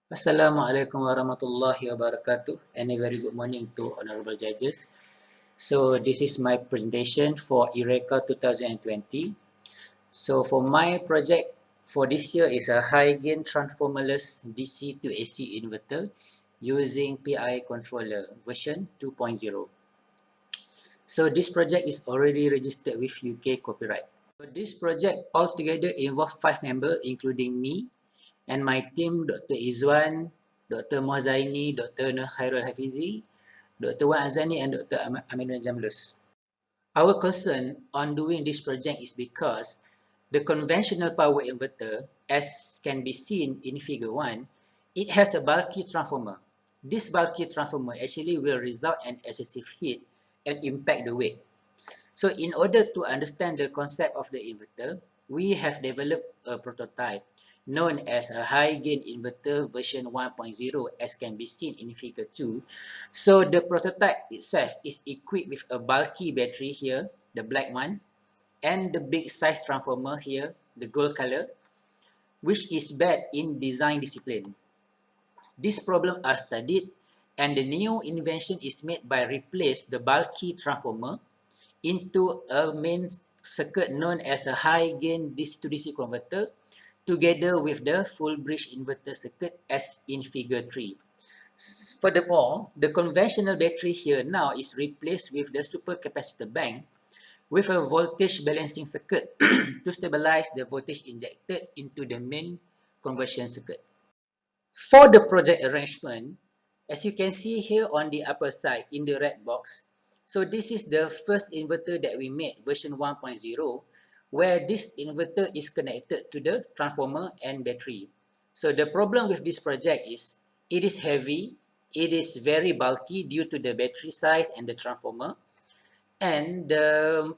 Assalamualaikum warahmatullahi wabarakatuh and a very good morning to honorable judges. So this is my presentation for EREKA 2020. So for my project for this year is a high gain transformerless DC to AC inverter using PI controller version 2.0. So this project is already registered with UK copyright. So this project altogether involves 5 members including me and my team, Dr. Izwan, Dr. Mohzaini, Dr. Khairul Hafizi, Dr. Wan Azani and Dr. Aminul Jamlus. Our concern on doing this project is because the conventional power inverter, as can be seen in figure 1, it has a bulky transformer. This bulky transformer actually will result in excessive heat and impact the weight. So in order to understand the concept of the inverter, we have developed a prototype known as a high gain inverter version 1.0 as can be seen in figure 2. So the prototype itself is equipped with a bulky battery here, the black one, and the big size transformer here, the gold color, which is bad in design discipline. These problems are studied and the new invention is made by replace the bulky transformer into a main circuit known as a high gain DC to DC converter together with the full bridge inverter circuit as in figure 3. Furthermore, the conventional battery here now is replaced with the supercapacitor bank with a voltage balancing circuit to stabilize the voltage injected into the main conversion circuit. For the project arrangement, as you can see here on the upper side in the red box, so this is the first inverter that we made, version 1.0, where this inverter is connected to the transformer and battery. So the problem with this project is it is heavy, it is very bulky due to the battery size and the transformer, and the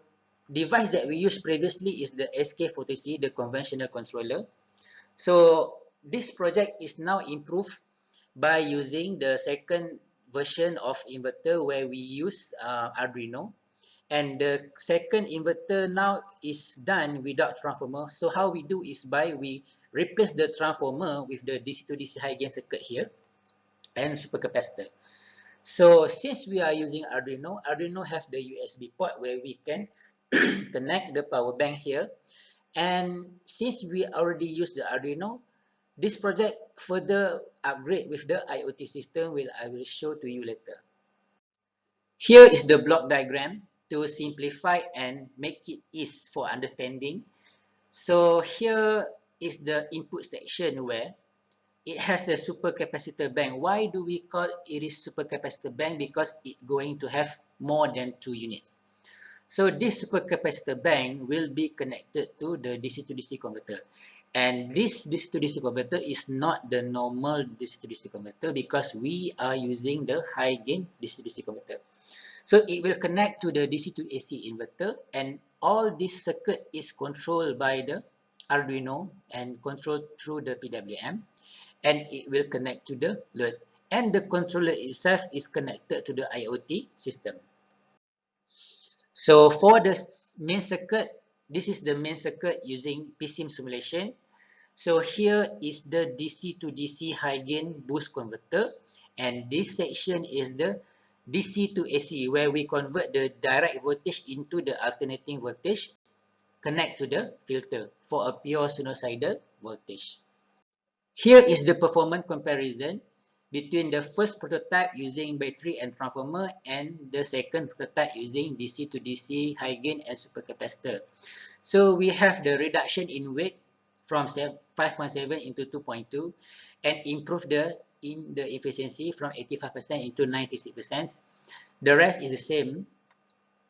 device that we used previously is the SK43, the conventional controller. So this project is now improved by using the second version of inverter where we use Arduino, and the second inverter now is done without transformer. So how we do is we replace the transformer with the DC to DC high gain circuit here and supercapacitor. So since we are using Arduino have the USB port where we can connect the power bank here, and since we already use the Arduino, this project further upgrade with the IoT system I will show to you later. Here is the block diagram to simplify and make it easy for understanding. So here is the input section where it has the supercapacitor bank. Why do we call it is supercapacitor bank? Because it's going to have more than 2 units. So this supercapacitor bank will be connected to the DC to DC converter. And this DC to DC converter is not the normal DC to DC converter because we are using the high gain DC to DC converter. So it will connect to the DC to AC inverter, and all this circuit is controlled by the Arduino and controlled through the PWM, and it will connect to the load. And the controller itself is connected to the IoT system. So for the main circuit, this is the main circuit using PSIM simulation. So here is the DC to DC high gain boost converter, and this section is the DC to AC where we convert the direct voltage into the alternating voltage, connect to the filter for a pure sinusoidal voltage. Here is the performance comparison between the first prototype using battery and transformer and the second prototype using DC to DC high gain and supercapacitor. So we have the reduction in weight from 5.7 into 2.2 and improve the efficiency from 85% into 96%. The rest is the same,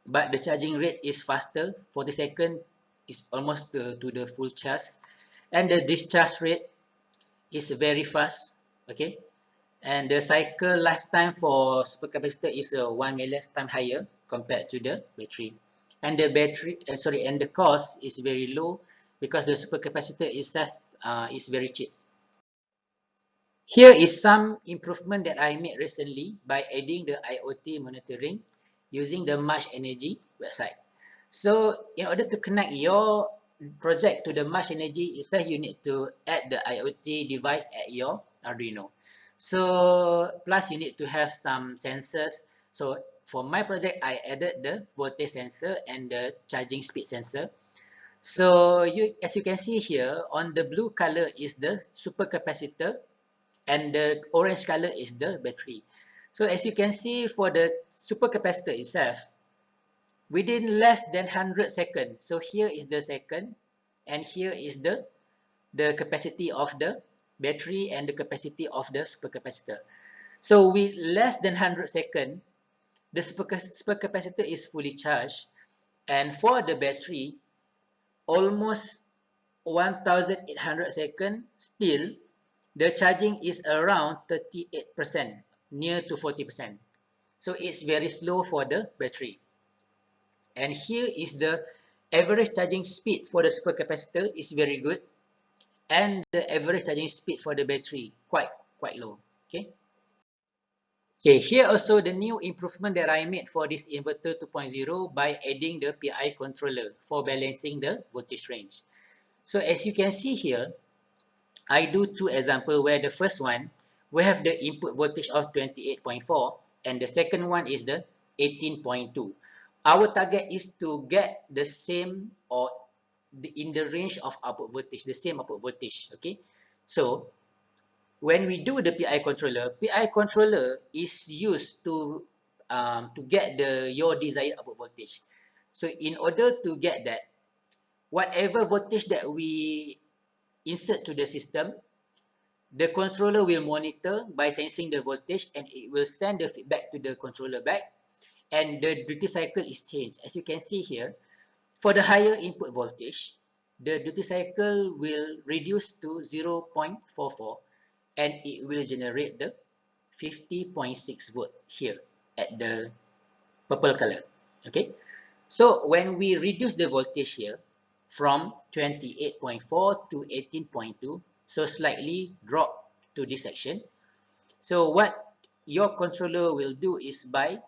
but the charging rate is faster. 40 seconds is almost to the full charge, and the discharge rate is very fast. Okay, and the cycle lifetime for supercapacitor is 1 million times higher compared to the battery, and the and the cost is very low because the supercapacitor itself is very cheap. Here is some improvement that I made recently by adding the IoT monitoring using the March Energy website. So in order to connect your project to the March Energy itself, you need to add the IoT device at your Arduino. So plus you need to have some sensors. So for my project, I added the voltage sensor and the charging speed sensor. So as you can see here, on the blue color is the supercapacitor and the orange color is the battery. So as you can see for the supercapacitor itself, within less than 100 seconds. So here is the second and here is the capacity of the battery and the capacity of the supercapacitor. So with less than 100 seconds, the supercapacitor is fully charged, and for the battery, almost 1800 seconds, still the charging is around 38%, near to 40%. So it's very slow for the battery. And here is the average charging speed for the supercapacitor is very good, and the average charging speed for the battery quite low. Okay, here also the new improvement that I made for this inverter 2.0 by adding the PI controller for balancing the voltage range. So as you can see here, I do two examples where the first one, we have the input voltage of 28.4 and the second one is the 18.2. Our target is to get the same or in the range of output voltage, the same output voltage. Okay, so when we do the PI controller is used to get your desired output voltage. So in order to get that, whatever voltage that we insert to the system, the controller will monitor by sensing the voltage and it will send the feedback to the controller back, and the duty cycle is changed. As you can see here, for the higher input voltage, the duty cycle will reduce to 0.44 and it will generate the 50.6 volt here at the purple color. Okay, so when we reduce the voltage here from 28.4 to 18.2, so slightly drop to this section. So what your controller will do is by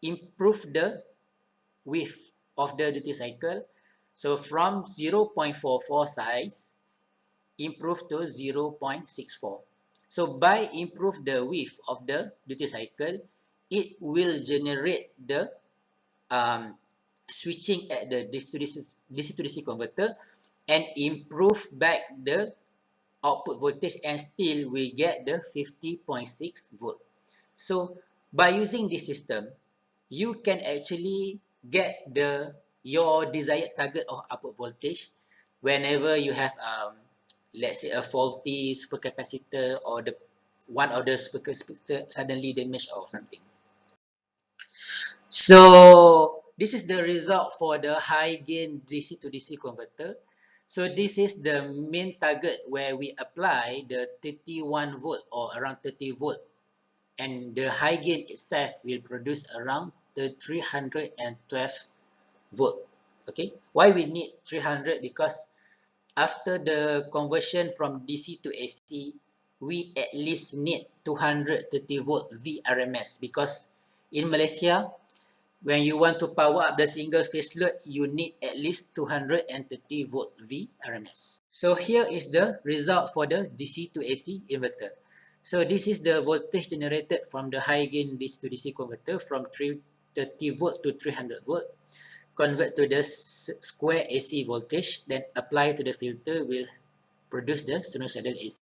improve the width of the duty cycle. So from 0.44 size, improve to 0.64. So by improve the width of the duty cycle, it will generate the switching at the DC to DC converter and improve back the output voltage, and still we get the 50.6 volt. So by using this system, you can actually get your desired target of output voltage whenever you have let's say a faulty supercapacitor or the one of the supercapacitor suddenly damaged or something. So this is the result for the high gain DC to DC converter. So this is the main target where we apply the 31 volt or around 30 volt, and the high gain itself will produce around the 312 volt. Okay, why we need 300? Because after the conversion from DC to AC, we at least need 230 volt VRMS, because in Malaysia, when you want to power up the single phase load, you need at least 230 volt VRMS. So here is the result for the DC to AC inverter. So this is the voltage generated from the high gain DC to DC converter from 330 volt to 300 volt. Convert to the square AC voltage, then apply to the filter, will produce the sinusoidal AC.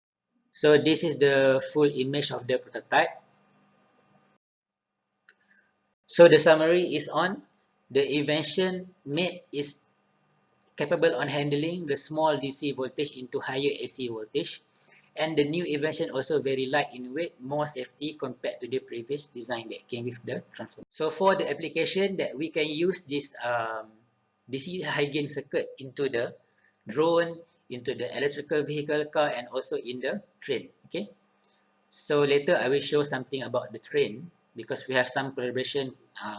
So this is the full image of the prototype. So the summary is on the Invention made is capable on handling the small DC voltage into higher AC voltage, and the new Invention also very light in weight, more safety compared to the previous design that came with the transformer. So for the application that we can use this DC high gain circuit into the drone, into the electrical vehicle car, and also in the train. Okay, so later I will show something about the train, because we have some collaboration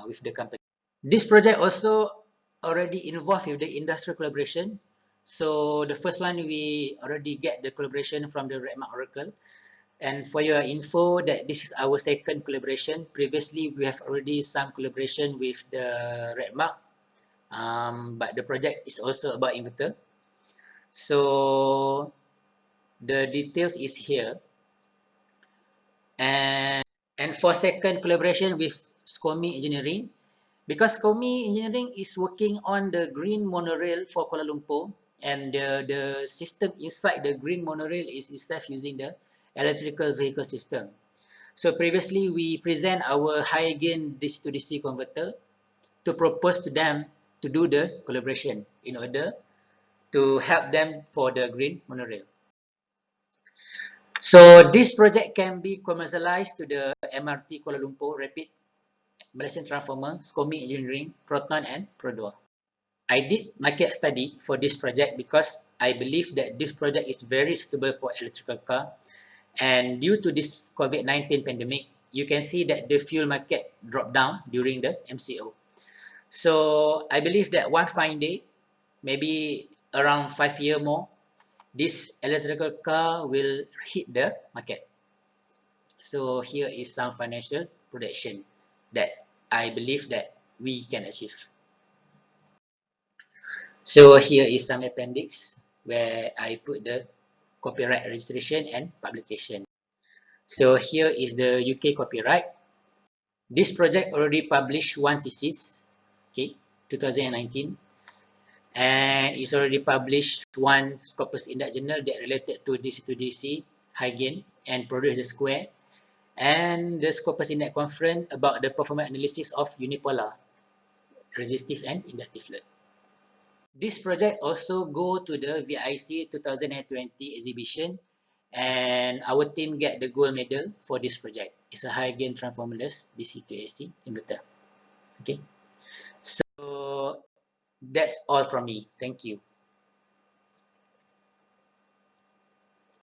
with the company. This project also already involved with the industrial collaboration. So the first one, we already get the collaboration from the RedMark Oracle. And for your info, that this is our second collaboration. Previously, we have already some collaboration with the RedMark, but the project is also about inverter. So the details is here. And for second collaboration with SCOMI Engineering, because SCOMI Engineering is working on the green monorail for Kuala Lumpur, and the system inside the green monorail is itself using the electrical vehicle system. So previously we present our high gain DC to DC converter to propose to them to do the collaboration in order to help them for the green monorail. So this project can be commercialized to the MRT Kuala Lumpur Rapid Malaysian Transformer, SCOMI Engineering, Proton and Produa. I did market study for this project because I believe that this project is very suitable for electrical car, and due to this COVID-19 pandemic, you can see that the fuel market dropped down during the MCO. So I believe that one fine day, maybe around 5 years more, this electrical car will hit the market. So here is some financial projection that I believe that we can achieve. So here is some appendix where I put the copyright registration and publication. So here is the UK copyright. This project already published one thesis, okay, 2019, and it's already published one Scopus Index journal that related to DC to DC, high gain, and produce the square, and the Scopus Index conference about the performance analysis of unipolar, resistive and inductive load. This project also go to the VIC 2020 exhibition, and our team get the gold medal for this project. It's a high gain transformerless DC to AC inverter. Okay, so that's all from me. Thank you.